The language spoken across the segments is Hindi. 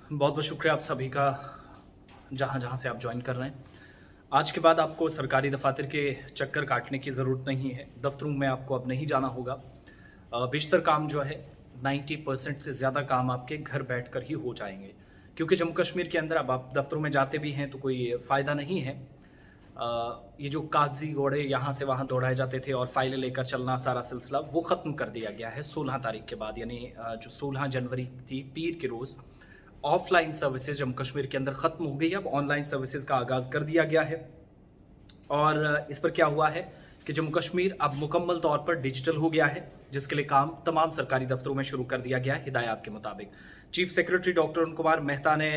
बहुत बहुत शुक्रिया आप सभी का, जहाँ जहाँ से आप ज्वाइन कर रहे हैं। आज के बाद आपको सरकारी दफातर के चक्कर काटने की ज़रूरत नहीं है। दफ्तरों में आपको अब नहीं जाना होगा। बेशतर काम जो है 90% से ज़्यादा काम आपके घर बैठकर ही हो जाएंगे, क्योंकि जम्मू कश्मीर के अंदर अब आप दफ्तरों में जाते भी हैं तो कोई फ़ायदा नहीं है। ये जो कागजी घोड़े यहाँ से वहाँ दौड़ाए जाते थे और फाइलें लेकर चलना, सारा सिलसिला वो ख़त्म कर दिया गया है 16 तारीख के बाद, यानी जो 16 जनवरी थी पीर के रोज़ ऑफलाइन सर्विसेज जम्मू कश्मीर के अंदर ख़त्म हो गई। अब ऑनलाइन सर्विसेज का आगाज़ कर दिया गया है। और इस पर क्या हुआ है कि जम्मू कश्मीर अब मुकम्मल तौर पर डिजिटल हो गया है, जिसके लिए काम तमाम सरकारी दफ्तरों में शुरू कर दिया गया है हिदायत के मुताबिक। Chief secretary doctor Arun Kumar Mehta ने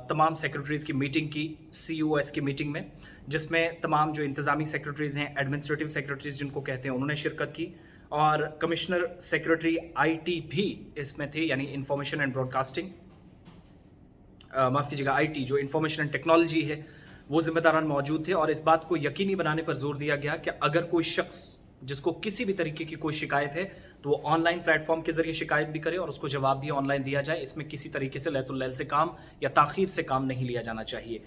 तमाम सेक्रेटरीज़ की मीटिंग की, COS की मीटिंग में, जिसमें तमाम जो इंतज़ामी सेक्रेटरीज़ हैं, एडमिनिस्ट्रेटिव सेक्रेटरीज़ जिनको कहते हैं, उन्होंने शिरकत की। और कमिश्नर सेक्रेटरी IT भी इसमें थे, यानी इंफॉर्मेशन एंड ब्रॉडकास्टिंग, माफ़ कीजिएगा IT जो इंफॉर्मेशन एंड टेक्नोलॉजी है, वो जिम्मेदारान मौजूद थे। और इस बात को यकीनी बनाने पर जोर दिया गया कि अगर कोई शख्स जिसको किसी भी तरीके की कोई शिकायत है तो वो ऑनलाइन प्लेटफॉर्म के जरिए शिकायत भी करे और उसको जवाब भी ऑनलाइन दिया जाए। इसमें किसी तरीके से लैतुल लैल से काम या ताखीर से काम नहीं लिया जाना चाहिए।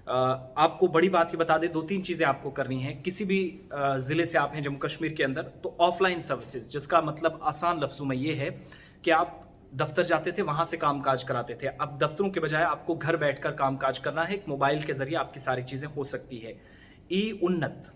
आपको बड़ी बात ये बता दें, 2-3 चीज़ें आपको करनी है। किसी भी ज़िले से आप हैं जम्मू कश्मीर के अंदर, तो ऑफलाइन सर्विसेज, जिसका मतलब आसान लफ्ज़ों में ये है कि आप दफ्तर जाते थे, वहाँ से कामकाज कराते थे। अब दफ्तरों के बजाय आपको घर बैठकर कामकाज करना है। एक मोबाइल के ज़रिए आपकी सारी चीज़ें हो सकती है। ई-उन्नत,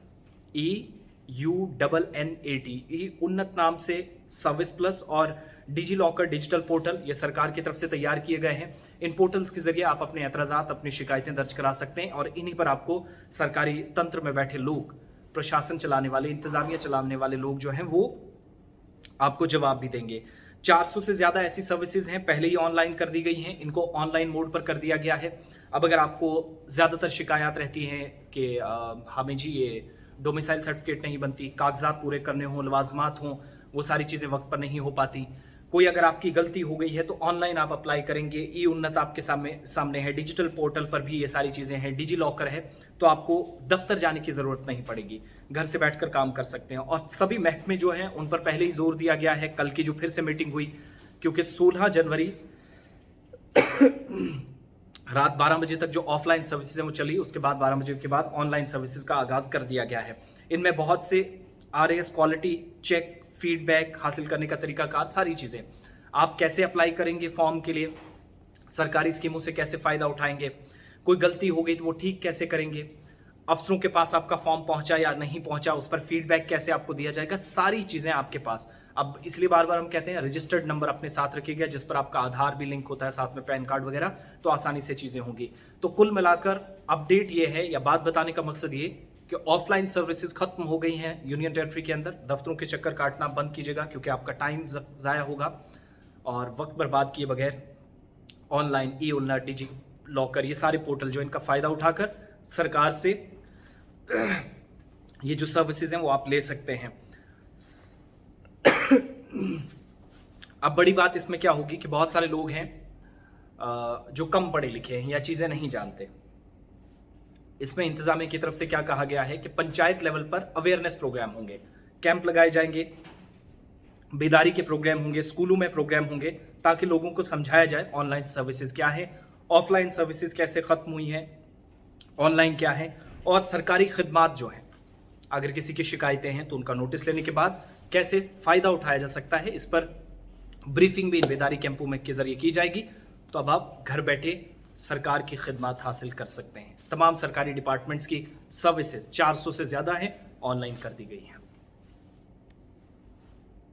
EUNNAT, ई-उन्नत नाम से सर्विस प्लस और डिजी लॉकर डिजिटल पोर्टल, ये सरकार की तरफ से तैयार किए गए हैं। इन पोर्टल्स के जरिए आप अपने एतराज़ात, अपनी शिकायतें दर्ज करा सकते हैं और इन्हीं पर आपको सरकारी तंत्र में बैठे लोग, प्रशासन चलाने वाले, इंतज़ामिया चलाने वाले लोग जो हैं वो आपको जवाब भी देंगे। 400 से ज़्यादा ऐसी सर्विसेज हैं, पहले ही ऑनलाइन कर दी गई हैं, इनको ऑनलाइन मोड पर कर दिया गया है। अब अगर आपको ज़्यादातर शिकायत रहती हैं कि हमें जी ये डोमिसाइल सर्टिफिकेट नहीं बनती, कागजात पूरे करने हों, लवाजमात हों, वो सारी चीज़ें वक्त पर नहीं हो पाती, कोई अगर आपकी गलती हो गई है तो ऑनलाइन आप अप्लाई करेंगे। ई-उन्नत आपके सामने है, डिजिटल पोर्टल पर भी ये सारी चीज़ें हैं, डिजी लॉकर है, तो आपको दफ्तर जाने की ज़रूरत नहीं पड़ेगी, घर से बैठकर काम कर सकते हैं। और सभी महकमे जो हैं उन पर पहले ही जोर दिया गया है। कल की जो फिर से मीटिंग हुई, क्योंकि 16 जनवरी रात 12 बजे तक जो ऑफलाइन सर्विसेज हैं वो चली, उसके बाद 12 बजे के बाद ऑनलाइन सर्विसेज का आगाज़ कर दिया गया है। इनमें बहुत से RAS क्वालिटी चेक, फीडबैक हासिल करने का तरीकाकार, सारी चीज़ें, आप कैसे अप्लाई करेंगे फॉर्म के लिए, सरकारी स्कीमों से कैसे फ़ायदा उठाएंगे, कोई गलती हो गई तो वो ठीक कैसे करेंगे, अफसरों के पास आपका फॉर्म पहुंचा या नहीं पहुंचा, उस पर फीडबैक कैसे आपको दिया जाएगा, सारी चीज़ें आपके पास। अब इसलिए बार बार हम कहते हैं रजिस्टर्ड नंबर अपने साथ रखिएगा, जिस पर आपका आधार भी लिंक होता है, साथ में पैन कार्ड वगैरह, तो आसानी से चीज़ें होंगी। तो कुल मिलाकर अपडेट ये है, या बात बताने का मकसद ये कि ऑफलाइन सर्विसेज खत्म हो गई हैं यूनियन टेरिटरी के अंदर। दफ्तरों के चक्कर काटना बंद कीजिएगा, क्योंकि आपका टाइम ज़ाया होगा। और वक्त बर्बाद किए बगैर ऑनलाइन, ई-उन्नत, डिजी लॉकर, ये सारे पोर्टल जो इनका फ़ायदा उठाकर सरकार से ये जो सर्विसेज हैं वो आप ले सकते हैं। अब बड़ी बात इसमें क्या होगी कि बहुत सारे लोग हैं जो कम पढ़े लिखे हैं या चीज़ें नहीं जानते। इसमें इंतजामिया की तरफ से क्या कहा गया है कि पंचायत लेवल पर अवेयरनेस प्रोग्राम होंगे, कैंप लगाए जाएंगे, बेदारी के प्रोग्राम होंगे, स्कूलों में प्रोग्राम होंगे, ताकि लोगों को समझाया जाए ऑनलाइन सर्विसेज क्या है, ऑफलाइन सर्विसेज कैसे ख़त्म हुई हैं, ऑनलाइन क्या है, और सरकारी खिदमात जो हैं, अगर किसी की शिकायतें हैं तो उनका नोटिस लेने के बाद कैसे फ़ायदा उठाया जा सकता है, इस पर ब्रीफिंग भी इन बेदारी कैंपों में के ज़रिए की जाएगी। तो अब आप घर बैठे सरकार की खिदमत हासिल कर सकते हैं। तमाम सरकारी डिपार्टमेंट्स की सर्विसेज 400 से ज़्यादा हैं, ऑनलाइन कर दी गई हैं।